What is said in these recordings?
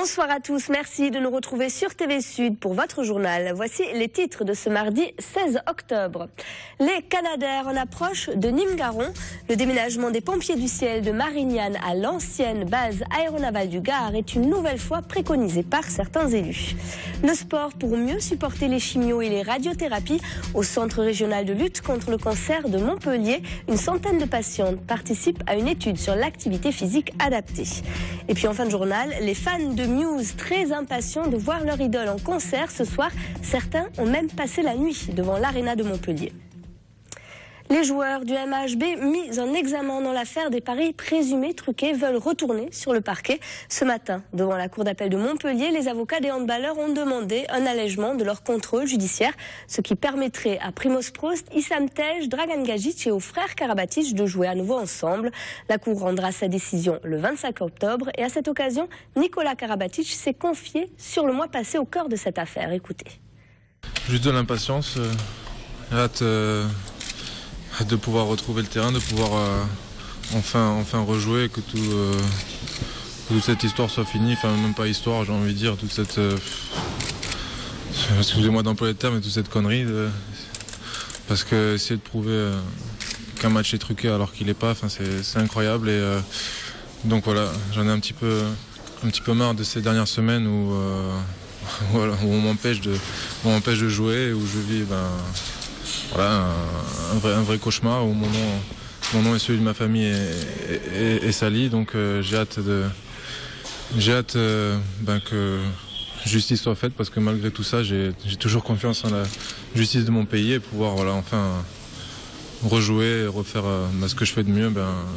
Bonsoir à tous, merci de nous retrouver sur TV Sud pour votre journal. Voici les titres de ce mardi 16 octobre. Les Canadair en approche de Nîmes-Garons. Le déménagement des pompiers du ciel de Marignane à l'ancienne base aéronavale du Gard est une nouvelle fois préconisé par certains élus. Le sport pour mieux supporter les chimios et les radiothérapies. Au Centre régional de lutte contre le cancer de Montpellier, une centaine de patientes participent à une étude sur l'activité physique adaptée. Et puis en fin de journal, les fans de Muse très impatients de voir leur idole en concert ce soir. Certains ont même passé la nuit devant l'Arena de Montpellier. Les joueurs du MHB mis en examen dans l'affaire des paris présumés truqués veulent retourner sur le parquet. Ce matin, devant la cour d'appel de Montpellier, les avocats des handballeurs ont demandé un allègement de leur contrôle judiciaire, ce qui permettrait à Primoz Prost, Issam Tej, Dragan Gajic et aux frères Karabatic de jouer à nouveau ensemble. La cour rendra sa décision le 25 octobre et à cette occasion, Nicolas Karabatic s'est confié sur le mois passé au cœur de cette affaire. Écoutez. Juste de l'impatience, hâte de pouvoir retrouver le terrain, de pouvoir enfin rejouer, que toute cette histoire soit finie, enfin même pas histoire, j'ai envie de dire, toute cette, excusez-moi d'employer le terme, mais toute cette connerie, parce que essayer de prouver qu'un match est truqué alors qu'il n'est pas, enfin c'est incroyable et donc voilà, j'en ai un petit peu marre de ces dernières semaines où voilà, où on m'empêche de jouer, où je vis voilà, un vrai cauchemar où mon nom et celui de ma famille est sali, donc j'ai hâte que justice soit faite, parce que malgré tout ça j'ai toujours confiance en la justice de mon pays et pouvoir voilà, enfin rejouer et refaire ce que je fais de mieux,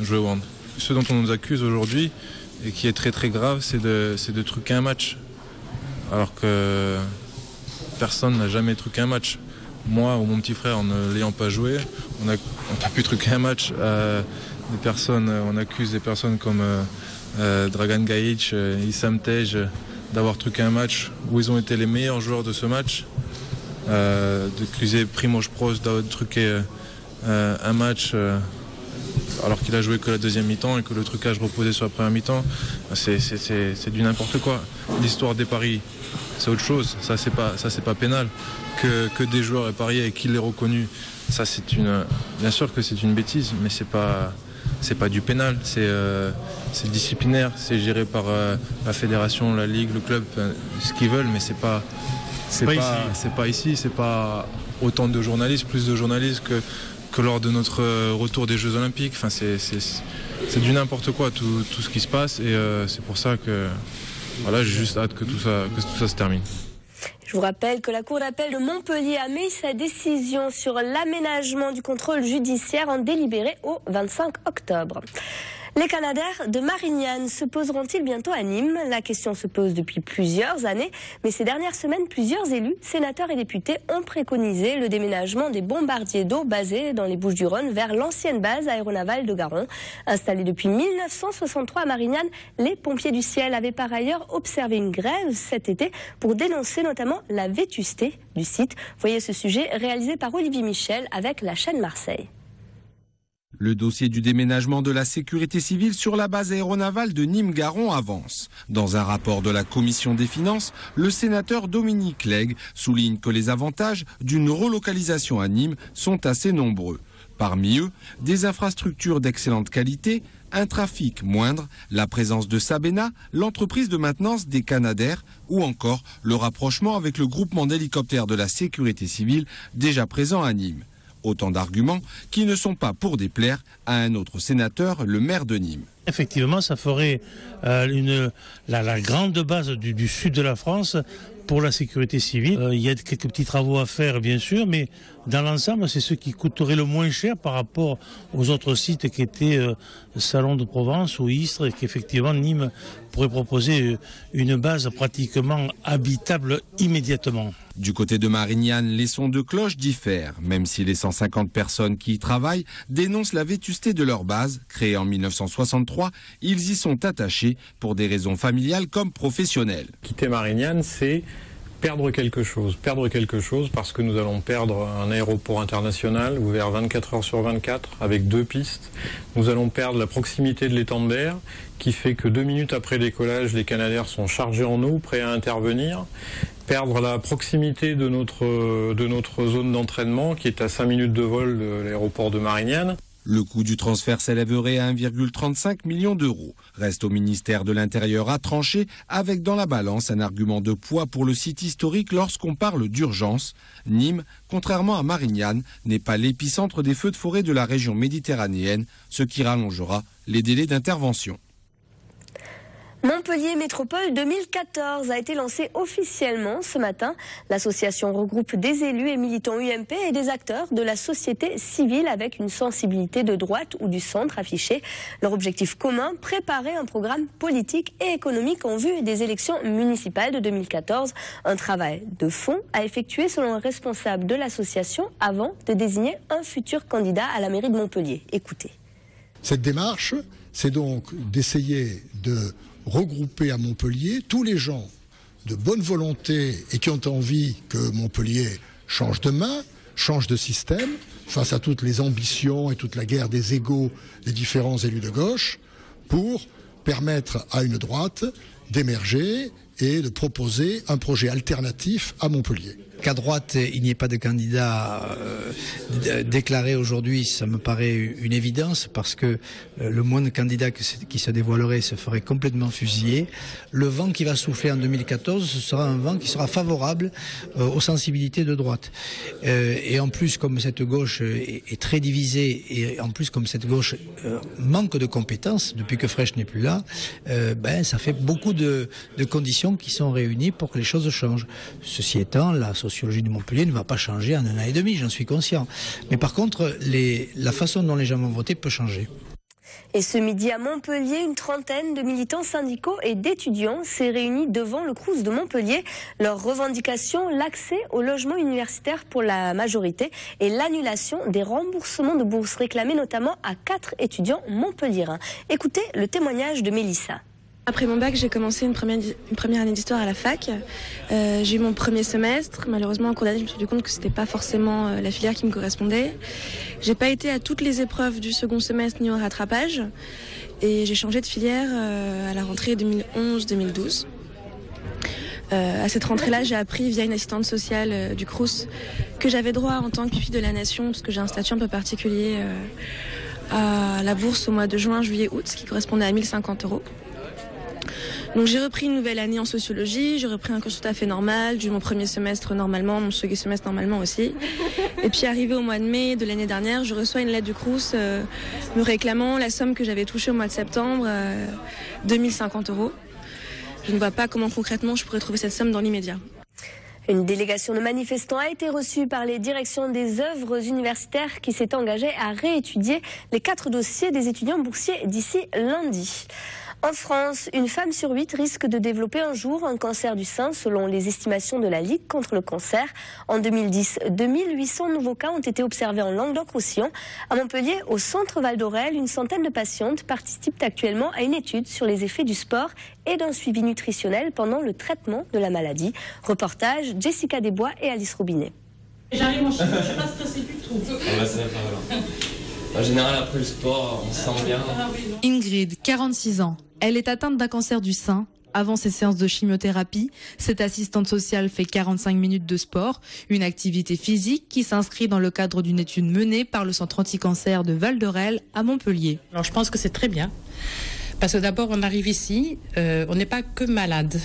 jouer au hand. Ce dont on nous accuse aujourd'hui et qui est très très grave, c'est de truquer un match, alors que personne n'a jamais truqué un match. Moi ou mon petit frère, en ne l'ayant pas joué, on a pu truquer un match. On accuse des personnes comme Dragan Gajic, Issam Tej d'avoir truqué un match où ils ont été les meilleurs joueurs de ce match. D'accuser Primoz Prost d'avoir truqué un match alors qu'il a joué que la deuxième mi-temps et que le trucage reposait sur la première mi-temps. C'est du n'importe quoi. L'histoire des paris, c'est autre chose. Ça c'est pas pénal. Que des joueurs aient parié et qu'il l'ait reconnu, ça bien sûr que c'est une bêtise, mais c'est pas du pénal, c'est disciplinaire, c'est géré par la fédération, la ligue, le club, ce qu'ils veulent, mais c'est pas ici, c'est pas autant de journalistes, plus de journalistes que lors de notre retour des Jeux Olympiques. Enfin, c'est du n'importe quoi tout ce qui se passe, et c'est pour ça que voilà, j'ai juste hâte que tout ça se termine. Je vous rappelle que la Cour d'appel de Montpellier a mis sa décision sur l'aménagement du contrôle judiciaire en délibéré au 25 octobre. Les Canadair de Marignane se poseront-ils bientôt à Nîmes? La question se pose depuis plusieurs années, mais ces dernières semaines, plusieurs élus, sénateurs et députés ont préconisé le déménagement des bombardiers d'eau basés dans les Bouches-du-Rhône vers l'ancienne base aéronavale de Garon. Installés depuis 1963 à Marignane, les pompiers du ciel avaient par ailleurs observé une grève cet été pour dénoncer notamment la vétusté du site. Voyez ce sujet réalisé par Olivier Michel avec la chaîne Marseille. Le dossier du déménagement de la sécurité civile sur la base aéronavale de Nîmes-Garons avance. Dans un rapport de la Commission des finances, le sénateur Dominique Legge souligne que les avantages d'une relocalisation à Nîmes sont assez nombreux. Parmi eux, des infrastructures d'excellente qualité, un trafic moindre, la présence de Sabena, l'entreprise de maintenance des Canadair, ou encore le rapprochement avec le groupement d'hélicoptères de la sécurité civile déjà présent à Nîmes. Autant d'arguments qui ne sont pas pour déplaire à un autre sénateur, le maire de Nîmes. Effectivement, ça ferait la grande base du sud de la France pour la sécurité civile. Il y a quelques petits travaux à faire, bien sûr, mais dans l'ensemble, c'est ce qui coûterait le moins cher par rapport aux autres sites qui étaient Salon de Provence ou Istres, et qu'effectivement Nîmes pourrait proposer une base pratiquement habitable immédiatement. Du côté de Marignane, les sons de cloche diffèrent, même si les 150 personnes qui y travaillent dénoncent la vétusté de leur base. Créée en 1963, ils y sont attachés pour des raisons familiales comme professionnelles. Quitter Marignane, c'est perdre quelque chose parce que nous allons perdre un aéroport international ouvert 24 heures sur 24 avec 2 pistes. Nous allons perdre la proximité de l'étang d'air qui fait que 2 minutes après décollage, les Canadair sont chargés en eau, prêts à intervenir. Perdre la proximité de notre zone d'entraînement qui est à 5 minutes de vol de l'aéroport de Marignane. Le coût du transfert s'élèverait à 1,35 million d'euros. Reste au ministère de l'Intérieur à trancher avec dans la balance un argument de poids pour le site historique lorsqu'on parle d'urgence. Nîmes, contrairement à Marignane, n'est pas l'épicentre des feux de forêt de la région méditerranéenne, ce qui rallongera les délais d'intervention. Montpellier Métropole 2014 a été lancé officiellement ce matin. L'association regroupe des élus et militants UMP et des acteurs de la société civile avec une sensibilité de droite ou du centre affichée. Leur objectif commun, préparer un programme politique et économique en vue des élections municipales de 2014. Un travail de fond à effectuer selon un responsable de l'association avant de désigner un futur candidat à la mairie de Montpellier. Écoutez. Cette démarche, c'est donc d'essayer de regrouper à Montpellier tous les gens de bonne volonté et qui ont envie que Montpellier change de main, change de système, face à toutes les ambitions et toute la guerre des égos des différents élus de gauche, pour permettre à une droite d'émerger et de proposer un projet alternatif à Montpellier. Qu'à droite, il n'y ait pas de candidat déclaré aujourd'hui, ça me paraît une évidence, parce que le moindre candidat qui se dévoilerait se ferait complètement fusiller. Le vent qui va souffler en 2014, ce sera un vent qui sera favorable aux sensibilités de droite. Et en plus, comme cette gauche est très divisée, et en plus comme cette gauche manque de compétences depuis que Frêche n'est plus là, ça fait beaucoup de conditions qui sont réunies pour que les choses changent. Ceci étant, la sociologie de Montpellier ne va pas changer en 1 an et demi, j'en suis conscient. Mais par contre, la façon dont les gens vont voter peut changer. Et ce midi à Montpellier, une trentaine de militants syndicaux et d'étudiants s'est réunis devant le Crous de Montpellier. Leur revendication, l'accès au logement universitaire pour la majorité et l'annulation des remboursements de bourses réclamés notamment à 4 étudiants montpelliérains. Écoutez le témoignage de Mélissa. Après mon bac, j'ai commencé une première année d'histoire à la fac. J'ai eu mon premier semestre. Malheureusement, en cours d'année, je me suis rendu compte que c'était pas forcément la filière qui me correspondait. J'ai pas été à toutes les épreuves du second semestre ni au rattrapage. Et j'ai changé de filière à la rentrée 2011-2012. À cette rentrée-là, j'ai appris via une assistante sociale du Crous que j'avais droit en tant que pupille de la nation, parce que j'ai un statut un peu particulier, à la bourse au mois de juin, juillet, août, ce qui correspondait à 1 050 €. Donc j'ai repris une nouvelle année en sociologie, j'ai repris un cours tout à fait normal, j'ai eu mon premier semestre normalement, mon second semestre normalement aussi. Et puis arrivé au mois de mai de l'année dernière, je reçois une lettre du Crous me réclamant la somme que j'avais touchée au mois de septembre, 2 050 €. Je ne vois pas comment concrètement je pourrais trouver cette somme dans l'immédiat. Une délégation de manifestants a été reçue par les directions des œuvres universitaires qui s'est engagée à réétudier les 4 dossiers des étudiants boursiers d'ici lundi. En France, une femme sur 8 risque de développer un jour un cancer du sein selon les estimations de la Ligue contre le cancer. En 2010, 2800 nouveaux cas ont été observés en Languedoc-Roussillon. À Montpellier, au centre Val d'Orel, une centaine de patientes participent actuellement à une étude sur les effets du sport et d'un suivi nutritionnel pendant le traitement de la maladie. Reportage Jessica Desbois et Alice Robinet. J'arrive en chimie, je ne suis pas stressée du tout. En général, après le sport, on se sent bien. Ingrid, 46 ans. Elle est atteinte d'un cancer du sein. Avant ses séances de chimiothérapie, cette assistante sociale fait 45 minutes de sport, une activité physique qui s'inscrit dans le cadre d'une étude menée par le centre anti-cancer de Val d'Orel à Montpellier. Alors je pense que c'est très bien, parce que d'abord on arrive ici, on n'est pas que malade.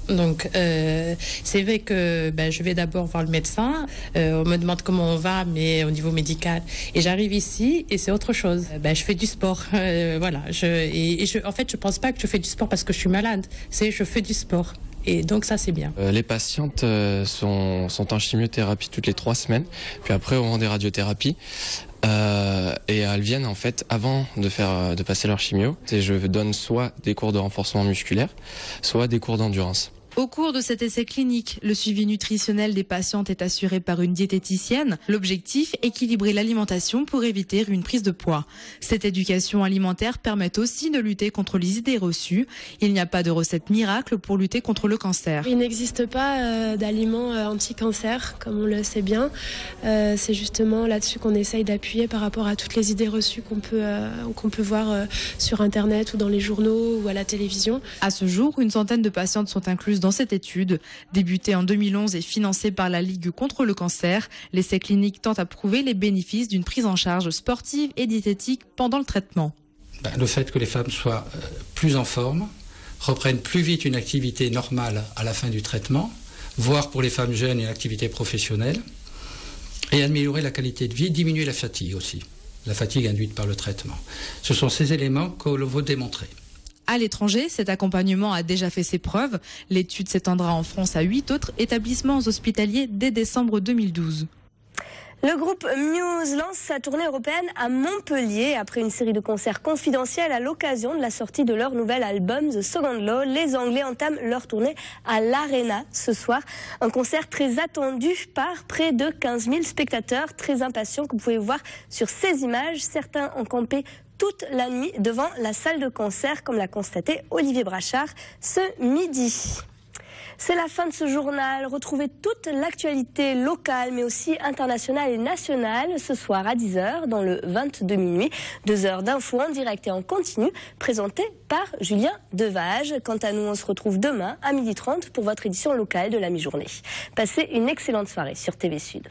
Donc c'est vrai que je vais d'abord voir le médecin, on me demande comment on va, mais au niveau médical, et j'arrive ici et c'est autre chose. Je fais du sport, voilà. En fait, je pense pas que je fais du sport parce que je suis malade, je fais du sport. Et donc ça c'est bien. Les patientes sont en chimiothérapie toutes les 3 semaines, puis après on rend des radiothérapies. Et elles viennent en fait avant de passer leur chimio. Et je donne soit des cours de renforcement musculaire, soit des cours d'endurance. Au cours de cet essai clinique, le suivi nutritionnel des patientes est assuré par une diététicienne. L'objectif, équilibrer l'alimentation pour éviter une prise de poids. Cette éducation alimentaire permet aussi de lutter contre les idées reçues. Il n'y a pas de recette miracle pour lutter contre le cancer. Il n'existe pas d'aliments anti-cancer, comme on le sait bien. C'est justement là-dessus qu'on essaye d'appuyer par rapport à toutes les idées reçues qu'on peut voir sur Internet ou dans les journaux ou à la télévision. À ce jour, une centaine de patientes sont incluses dans cette étude. Débutée en 2011 et financée par la Ligue contre le cancer, l'essai clinique tente à prouver les bénéfices d'une prise en charge sportive et diététique pendant le traitement. Le fait que les femmes soient plus en forme, reprennent plus vite une activité normale à la fin du traitement, voire pour les femmes jeunes une activité professionnelle, et améliorer la qualité de vie, diminuer la fatigue aussi, la fatigue induite par le traitement. Ce sont ces éléments que l'on veut démontrer. À l'étranger, cet accompagnement a déjà fait ses preuves. L'étude s'étendra en France à 8 autres établissements hospitaliers dès décembre 2012. Le groupe Muse lance sa tournée européenne à Montpellier. Après une série de concerts confidentiels à l'occasion de la sortie de leur nouvel album The Second Law, les Anglais entament leur tournée à l'Arena ce soir. Un concert très attendu par près de 15 000 spectateurs, très impatients, que vous pouvez voir sur ces images. Certains ont campé toute la nuit devant la salle de concert, comme l'a constaté Olivier Brachard ce midi. C'est la fin de ce journal. Retrouvez toute l'actualité locale, mais aussi internationale et nationale, ce soir à 10h, dans le 22 minuit. 2 heures d'infos en direct et en continu, présentées par Julien Devage. Quant à nous, on se retrouve demain à 12h30 pour votre édition locale de la mi-journée. Passez une excellente soirée sur TV Sud.